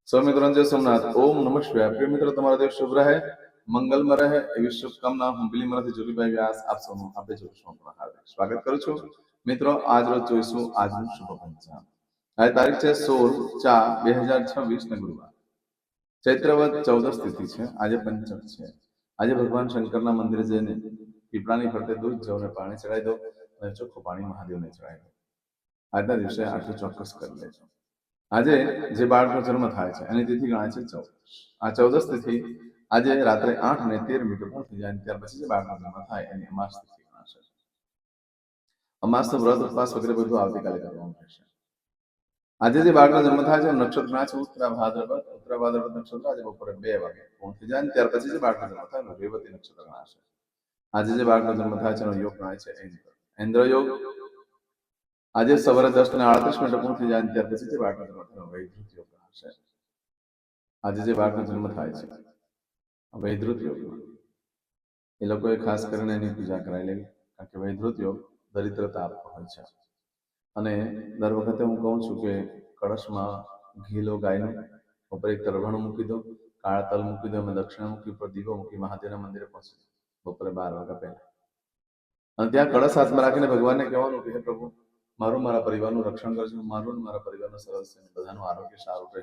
સ્વામિત્રણ જય સોમનાથ. ઓમ નમઃ શિવાય. પ્રિય મિત્રો, તમારો દિવસ શુભ રહે, મંગલમય રહે એવી શુભકામના હું બિલીમરાથી જોગીભાઈ વ્યાસ આપ સૌનું આપણે જોઈશું હાર્દિક સ્વાગત કરું છું. મિત્રો, આજ રોજ જોઈશું આજનું શુભ પંચાંગ. આજે તારીખ છે 16/4/2026 ને ગુરુવાર, ચૈત્રવદ 14 તિથિ છે. આજે પંચમ છે. આજે ભગવાન શંકરના મંદિરે જઈને પીપળાની ફરતે દૂધ જવ અને પાણી ચડાવી દો અને ચોખ્ખું પાણી મહાદેવને ચડાવી દો. આજના દિવસે આટલું ચોક્કસ કરી લેજો. આજે જે બાળકનો જન્મ થાય છે એની તિથિ ગણાય છે 14. આ 14 તિથિ આજે રાત્રે 8:13 પૂર્ણ થઈ જાય ત્યાર પછી જે બાળકનો જન્મ થાય એની અમાસ તિથિ ગણાશે. અમાસનો વ્રત ઉપવાસ વગેરે બધું આવતીકાલે કરવાનું રહેશે. આજે જે બાળકનો જન્મ થાય છે નક્ષત્ર ગણાય છે ઉત્તરા ભાદ્રપદ નક્ષત્ર. આજે બપોરે 2 વાગે પૂર્ણ થઈ જાય ત્યાર પછી જે બાળકનો જન્મ થાય એનો રેવતી નક્ષત્ર ગણાશે. આજે જે બાળકનો જન્મ થાય છે એનો યોગ ગણાય છે ઇન્દ્ર યોગ. આજે સવારે 10:38 પૂર્ણ થઈ જાય ત્યાર પછી જે બાળકનો જન્મ થાય વૈધૃત યોગ ગણાશે. આજે જે બાળકનો જન્મ થાય છે વૈધૃત યોગ, એ લોકોએ ખાસ કરીને એની પૂજા કરાવી લેવી, કારણ કે વૈધૃત યોગ દરિદ્રતા આપતો હોય છે. અને દર વખતે હું કહું છું કે કળશમાં ઘી લો ગાયનું, ઉપર એક તરભણું મૂકી દો, કાળા તલ મૂકી દો અને દક્ષિણામુખી ઉપર દીવો મૂકી મહાદેવના મંદિરે પહોંચી બપોરે 12 વાગ્યા પહેલા. અને ત્યાં કળશ હાથમાં રાખીને ભગવાનને કહેવાનું કે હે પ્રભુ, મારું મારા પરિવારનું રક્ષણ કરજો, મારું મારા પરિવારના સદસ્ય બધાનું આરોગ્ય સારું રહે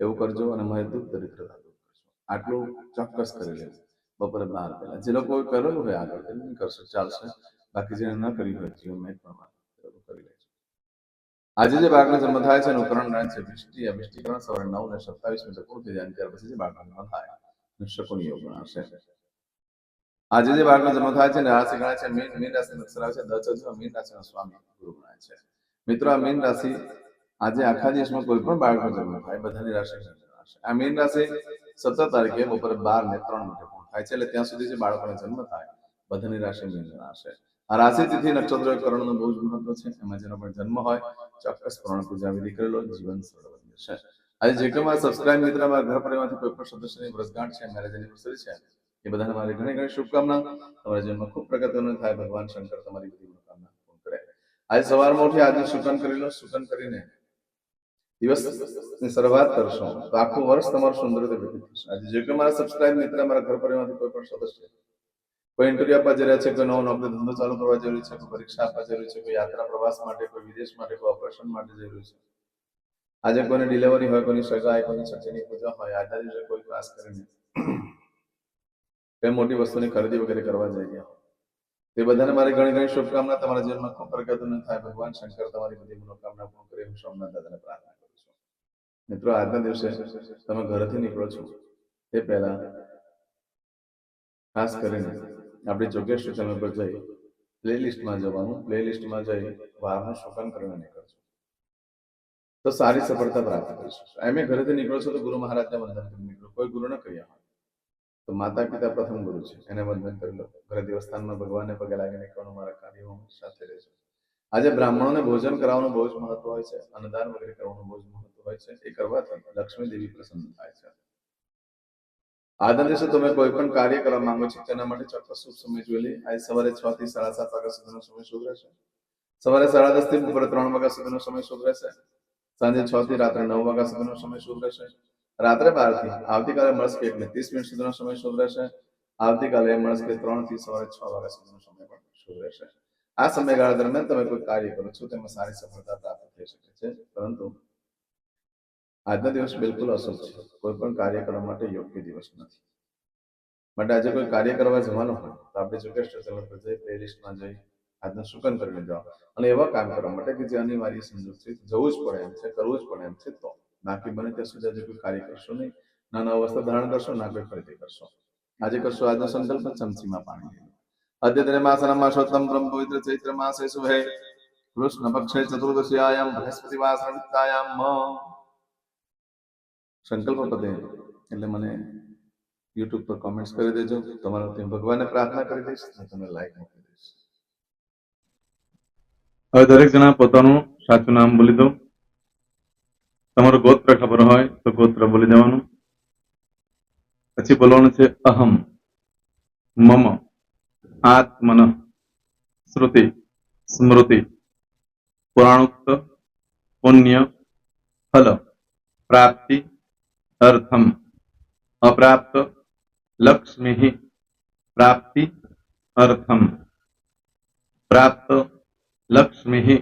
એવું કરજો અને મારી દુઃખ દરિદ્રતા દૂર કરજો. આટલું ચોક્કસ કરી લેવું બપોરે 12 પહેલા. જે લોકો કરેલું હોય આગળ તે નહીં કરશે ચાલશે, બાકી જેને ન કરી હોય જીવનમાં કરી લેજો. આજે જે બાળકનો જન્મ થાય છે એનું કરણ ગણાય છે વિષ્ટિ. આ વિષ્ટિકરણ સવારે 9:27 પૂર્ણ થઈ જાય ત્યાર પછી જે બાળકનો જન્મ થાય શકુની યોગ ગણાશે. આજે જે બાળકનો જન્મ થાય છે ને રાશિ ગણાય છે મીન. મીન રાશિનો અક્ષર આવે છે દ. મીન રાશિનો સ્વામી ગુરુ ગણાય છે. મિત્રો, આ મીન રાશિ આજે આખા દેશમાં કોઈ પણ બાળકનો જન્મ થાય બધાની રાશિ ગણાશે. આ મીન રાશિ 17 તારીખે બપોરે 12:03 પૂર્ણ થાય છે. એટલે ત્યાં સુધી જે બાળકોનો જન્મ થાય બધાની રાશિ મીન ગણાશે. આ રાશિ તિથિ નક્ષત્ર કરણનું બહુ જ મહત્વ છે. એમાં જેનો પણ જન્મ હોય ચોક્કસ પ્રમાણ પૂજા વિધિ કરેલો જીવન સરળ બની જશે. આજે જે કોઈ મારા સબસ્ક્રાઇબ મિત્ર મારા ઘર પરિવારમાંથી કોઈ પણ સદસ્યની વર્ષગાંઠ છે, મેરેજ એનિવર્સરી છે, એ બધાને મારી ઘણી ઘણી શુભકામના. તમારા જીવનમાં ખૂબ પ્રગતિનો થાય. ભગવાન શંકર તમારી બધી મનોકામના પૂર્ણ કરે. આજે સવારમાં ઉઠી આજનું શુકન કરી લો. શુકન કરીને દિવસની શરૂઆત કરશો તો આખું વર્ષ તમારું સુંદર રીતે વ્યતીત થશે. આજે જે કોઈ મારા સબસ્ક્રાઇબ મિત્ર મારા ઘર પરિવારમાંથી કોઈ પણ સદસ્ય કોઈ ઇન્ટરવ્યુ આપવા જઈ રહ્યા છે, કોઈ નવો નોકરી ધંધો ચાલુ કરવા જરૂરી છે, કોઈ પરીક્ષા આપવા જરૂરી છે, કોઈ યાત્રા પ્રવાસ માટે, કોઈ વિદેશ માટે, કોઈ ઓપરેશન માટે જરૂરી છે, આજે કોઈને ડિલિવરી હોય, કોઈની સગાઈ, કોઈની છઠ્ઠીની પૂજા હોય, આજના દિવસે કોઈ ખાસ કરીને કઈ મોટી વસ્તુની ખરીદી વગેરે કરવા જઈ રહ્યા હોય તે બધાને મારી ઘણી ઘણી શુભકામના. તમારા જીવનમાં ખૂબ પ્રગતિનો થાય. ભગવાન શંકર તમારી બધી મનોકામના પૂર્ણ કરે હું સોમનાથ દાદાને પ્રાર્થના કરું છું. મિત્રો, આજના દિવસે તમે ઘરેથી નીકળો છો તે પહેલા ખાસ કરીને આપણી જોગેશ્વર ચેનલ પર જઈ પ્લેલિસ્ટમાં જવાનું. પ્લેલિસ્ટમાં જઈ વારનું શુકન કરીને નીકળજો તો સારી સફળતા પ્રાપ્ત કરી શકશો. એમ ઘરેથી નીકળો છો તો ગુરુ મહારાજને વંદન કરી નીકળો. કોઈ ગુરુ ન કર્યા હોય તો માતા પિતા પ્રથમ ગુરુ છે, એને વંદન કરી લો. ઘરે દેવસ્થાનમાં ભગવાનને પગે લાગી નીકળવાનું. મારા કાર્યો સાથે રહેજો. આજે બ્રાહ્મણોને ભોજન કરાવવાનું બહુ જ મહત્વ હોય છે. અન્નદાન વગેરે કરવાનું બહુ જ મહત્વ હોય છે. એ કરવાથી લક્ષ્મી દેવી પ્રસન્ન થાય છે. આજના દિવસે તમે કોઈ પણ કાર્ય કરવા માંગો છો તેના માટે ચોક્કસ શુભ સમય જોઈ લે. આજે સવારે 6 થી 7:30 વાગ્યા સુધીનો સમય શુભ રહેશે. સવારે 10:30 થી બપોરે 3 વાગ્યા સુધીનો સમય શુભ રહેશે. સાંજે 6 થી રાત્રે 9 વાગ્યા સુધીનો સમય શુભ રહેશે. રાત્રે 12 થી આવતીકાલે મળસ્કે 1:30 સુધીનો સમય શુભ રહેશે. આવતીકાલે મળસ્કે 3 થી સવારે 6 વાગ્યા સુધીનો સમય પણ શુભ રહેશે. આ સમયગાળા દરમિયાન તમે કોઈ કાર્ય કરો છો તેમાં સારી સફળતા પ્રાપ્ત થઈ શકે છે. પરંતુ આજનો દિવસ બિલકુલ અશુભ છે. કોઈ પણ કાર્ય કરવા માટે યોગ્ય દિવસ નથી. માટે આજે કોઈ કાર્ય કરવા જવાનું હોય તો આપણે જોગેશ્વર ચેનલ પર જઈ પ્લેલિસ્ટમાં જઈ આજનું શુકન કરીને જાઓ અને એવા કામ કરવા માટે કે જે અનિવાર્ય સંજોગ છે, જવું જ પડે એમ છે, કરવું જ પડે એમ છે. તો બાકી બને ત્યાં સુધી આજે કોઈ કાર્ય કરશો નહીં. ના નવા વસ્ત્ર ધારણ કરશો, ના કોઈ ખરીદી કરશો. આજે કરશો આજનો સંકલ્પ ચમચીમાં પાણી લેવું. અદ્યતને માસના માસોત્તમ બ્રહ્મ પવિત્ર ચૈત્ર માસે શુભે કૃષ્ણ પક્ષે ચતુર્દશીયાયામ બૃહસ્પતિવાર સંયુક્તાયામ સંકલ્પ પદે એટલે મને યુટ્યુબ પર કોમેન્ટ્સ કરી દેજો. તમારો ભગવાનને પ્રાર્થના કરી દઈશ અને તમને લાઈક મોકલી દઈશ. હવે દરેક જણા પોતાનું સાચું નામ બોલી દો. તમારું ગોત્ર ખબર હોય તો ગોત્ર બોલી દેવાનું. પછી બોલવાનું છે અહમ મમ આત્મન શ્રુતિ સ્મૃતિ પુરાણોક્ત પુણ્ય ફલ प्राप्ति अर्थम अप्राप्त लक्ष्मी प्राप्ति अर्थम प्राप्त लक्ष्मी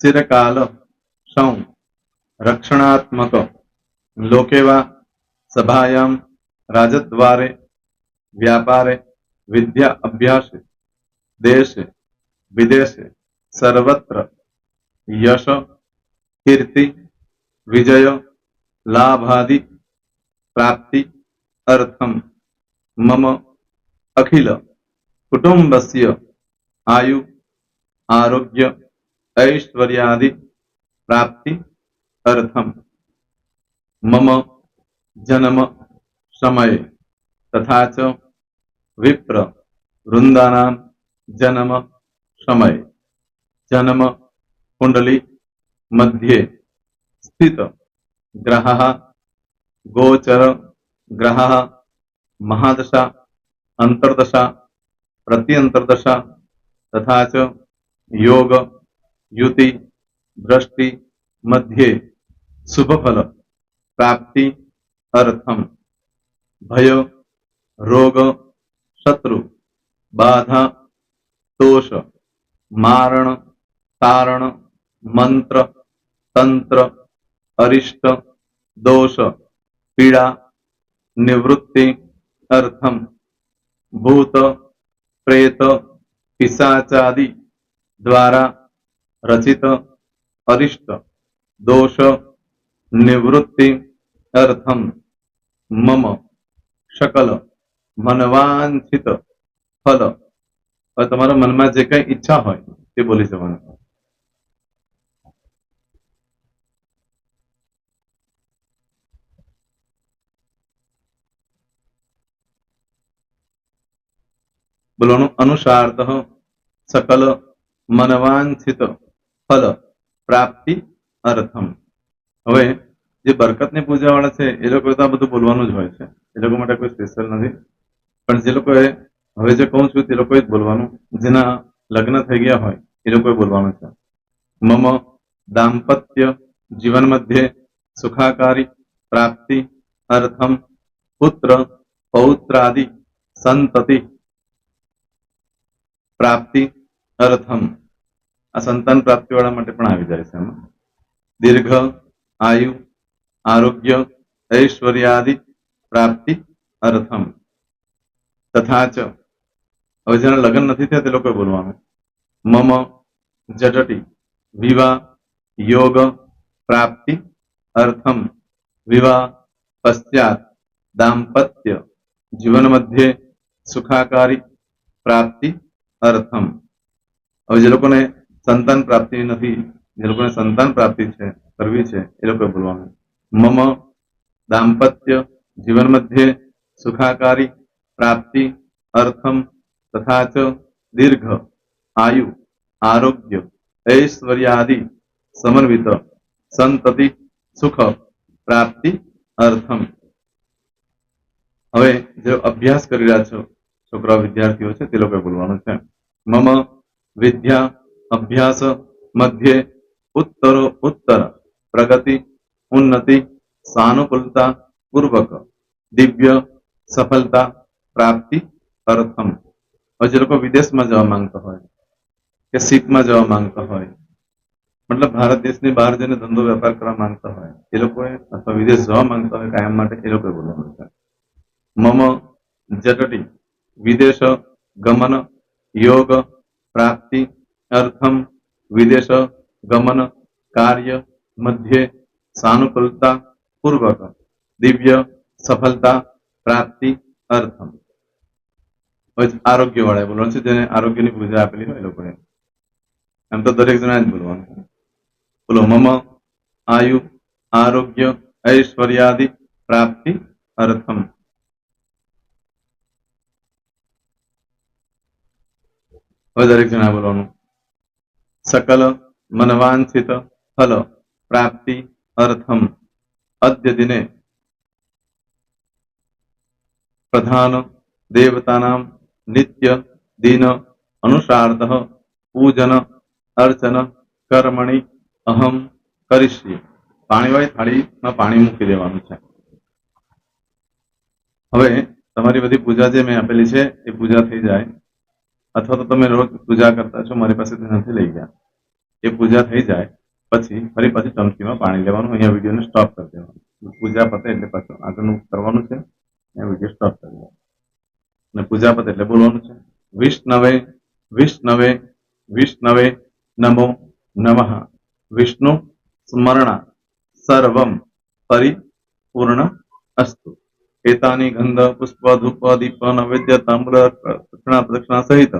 चिरकाल सौ रक्षणात्मक लोके वा सभायां राजद्वारे व्यापारे विद्या अभ्यास देशे विदेशे सर्वत्र यश कीर्ति विजय लाभादि प्राप्ति अर्थम मम अखिल कुटुंबस्य आयु आरोग्य ऐश्वर्यादि प्राप्ति अर्थम मम जन्म समय तथा च विप्र वृंदानां जन्म समय जन्म कुंडली मध्ये स्थित ग्रहः गोचर ग्रहः महादशा अंतर्दशा प्रत्यंतर्दशा तथा च योग युति दृष्टि मध्ये शुभफल प्राप्ति अर्थम भय रोग शत्रु बाधा दोष मारण तारण मंत्र तंत्र अरिष्ट दोष पीड़ा निवृत्ति अर्थम भूत प्रेत पिशाचादि द्वारा रचित अरिष्ट दोष निवृत्ति अर्थम मम सकल मनवांछित फल और તમારા મનમાં જે કઈ ઈચ્છા હોય તે બોલી જવાનું. બોલવાનું અનુસારતઃ सकल मनवांछित फल प्राप्ति अर्थम. હવે જે બરકતની પૂજા વાળા છે એ લોકો તો આ બધું બોલવાનું જ હોય છે, એ લોકો માટે કોઈ સ્પેશિયલ નથી. પણ જે લોકોએ હવે જે કહું છું તે લોકોએ જ બોલવાનું, જેના લગ્ન થઈ ગયા હોય એ લોકોએ બોલવાનું છે. મમ દાંપત્ય જીવન મધ્યે સુખાકારી પ્રાપ્તિ અર્થમ પુત્ર પૌત્રાદિ સંતતિ પ્રાપ્તિ અર્થમ. આ સંતાન પ્રાપ્તિ વાળા માટે પણ આવી જાય છે. દીર્ઘ આયુ आरोग्य ऐश्वर्यादि प्राप्ति अर्थम तथा च હવે જેના લગ્ન નથી થયા તે લોકોએ બોલવાનું. મમ જટટી વિવાહ योग प्राप्ति अर्थम विवाह पश्चात दाम्पत्य जीवन मध्य सुखाकारी प्राप्ति अर्थम. હવે જે લોકોને સંતાન પ્રાપ્તિ નથી, જે લોકોને સંતાન પ્રાપ્તિ છે કરવી છે એ લોકોએ બોલવાનું. मम दाम्पत्य जीवन मध्य सुखाकारी प्राप्ति अर्थम तथा च दीर्घ आयु आरोग्य ऐश्वर्यादि समन्वित संतति सुख प्राप्ति अर्थम. હવે જે અભ્યાસ કરી રહ્યા છો છોકરા વિદ્યાર્થીઓ છે તે લોકોએ બોલવાનું છે. મમ વિદ્યા અભ્યાસ મધ્યે ઉત્તરો ઉત્તર પ્રગતિ उन्नति सानुकूलता पूर्वक दिव्य सफलता प्राप्ति अर्थम. और जो लोग विदेश में जवा मांगता हो के सीप में जवा मांगता हो, मतलब भारत देश ने बहार जने धंधो व्यापार करवा मांगता हो ए लोग अथवा विदेश जवा मांगता हो कायम माटे ए लोग बोलवानुं छे. मम जटटी विदेश गमन योग प्राप्ति अर्थम विदेश गमन कार्य मध्य सानुकूलता पूर्वक दिव्य सफलता प्राप्ति अर्थम. आरोग्य वाળા બોલવાનું છે, જેને આરોગ્યની પૂજા આપેલી હોય એ લોકોએ. એમ તો દરેક જણા જ બોલવાનું. બોલો મમ આયુ આરોગ્ય ऐश्वर्यादि प्राप्ति अर्थम. હવે દરેક જણા બોલવાનું. सकल मनवांछित फल प्राप्ति अर्थम अद्य दिने प्रधान देवतानां नित्य दिन अनुसारतः पूजन अर्चन कर्मणि अहम करिष्ये. પાણીવાળી થાળીમાં પાણી મૂકી દેવાનું છે. હવે તમારી બધી પૂજા જે મેં આપેલી છે એ પૂજા થઈ જાય, અથવા તો તમે રોજ પૂજા કરતા છો, મારી પાસેથી નથી લઈ ગયા, એ પૂજા થઈ જાય પછી ફરી પાછી ચમચીમાં પાણી લેવાનું. અહીંયા વિડીયોને સ્ટોપ કરી દેવાનું. પૂજા પતે એટલે પાછું આગળનું કરવાનું છે. અહીંયા વિડીયો સ્ટોપ કરી દેવાનો અને પૂજા પતે એટલે બોલવાનું છે વિષ્ણવે વિષ્ણવે વિષ્ણવે નમો નમઃ વિષ્ણુ સ્મરણા સર્વમ પરિપૂર્ણ અસ્તુ. એતાની ગંધ પુષ્પ ધૂપ દીપ નૈવેદ્ય તામ્ર દક્ષિણા પ્રદક્ષિણા સહિત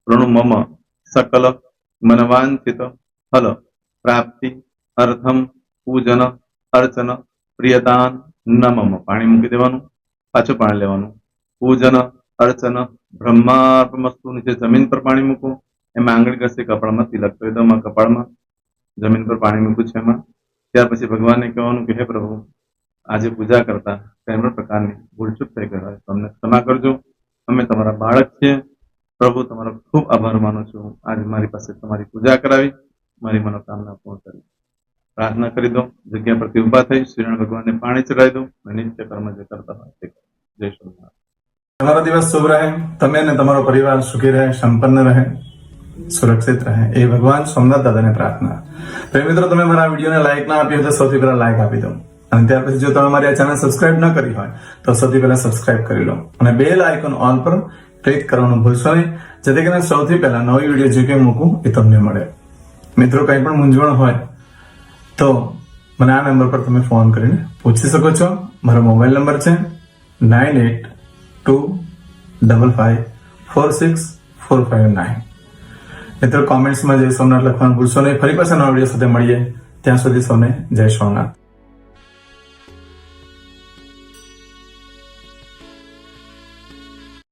પ્રણુ મમ સકલ મનવાંચિત ફલ પ્રાપ્તિ અર્થમ પૂજન અર્ચન પ્રિયતાન નમમ. પાણી મૂકી દેવાનું, પાછું પાણી લેવાનું. પૂજન અર્ચન બ્રહ્માર્પણમસ્તુ. નીચે જમીન પર પાણી મૂકવું, એમાં આંગળી ઘસી કપાળમાં તિલક કરી દો. કપાળમાં જમીન પર પાણી મૂક્યું છે એમાં. ત્યાર પછી ભગવાનને કહેવાનું કે હે પ્રભુ, આજે પૂજા કરતા કઈ પણ પ્રકારની ભૂલચૂક થઈ ગઈ હોય તો અમને ક્ષમા કરજો. અમે તમારા બાળક છીએ. પ્રભુ, તમારો ખૂબ આભાર માનું છું. આજે મારી પાસે તમારી પૂજા કરાવી, મારી મનોકામના પૂર્ણ કરી. પ્રાર્થના કરી દો. જગ્યા પરથી ઉભા થઈ શ્રીનારાયણ ભગવાનને પાણી ચડાવી દો. નિત્ય કર્મ જે કરતા હોય તે કરો. જય સ્વામિનારાયણ. તમારો દિવસ શુભ રહે. તમે અને તમારો પરિવાર સુખી રહે, સંપન્ન રહે, સુરક્ષિત રહે, એ ભગવાન સોમનાથ દાદાને પ્રાર્થના. તો મિત્રો, તમે મારા વિડીયોને લાઈક ના આપી હોય તો સૌથી પહેલા લાઈક આપી દો. અને ત્યાર પછી જો તમે મારી આ ચેનલ સબસ્ક્રાઇબ ન કરી હોય તો સૌથી પહેલા સબસ્ક્રાઇબ કરી લો અને બેલ આઇકોન ઓલ પર ક્લિક કરવાનું ભૂલશો નહીં, જેથી કરીને સૌથી પહેલા નવી વિડીયો જે કંઈ મૂકું એ તમને મળે. મિત્રો, કંઈ પણ મૂંઝવણ હોય તો મને આ નંબર પર તમે ફોન કરીને પૂછી શકો છો. મારો મોબાઈલ નંબર છે 9825546459. મિત્રો, કોમેન્ટ્સમાં જય સોમનાથ લખવાનું ભૂલશો નહીં. ફરી પાછા નવા વિડીયો સાથે મળીએ. ત્યાં સુધી સૌને જય સોમનાથ.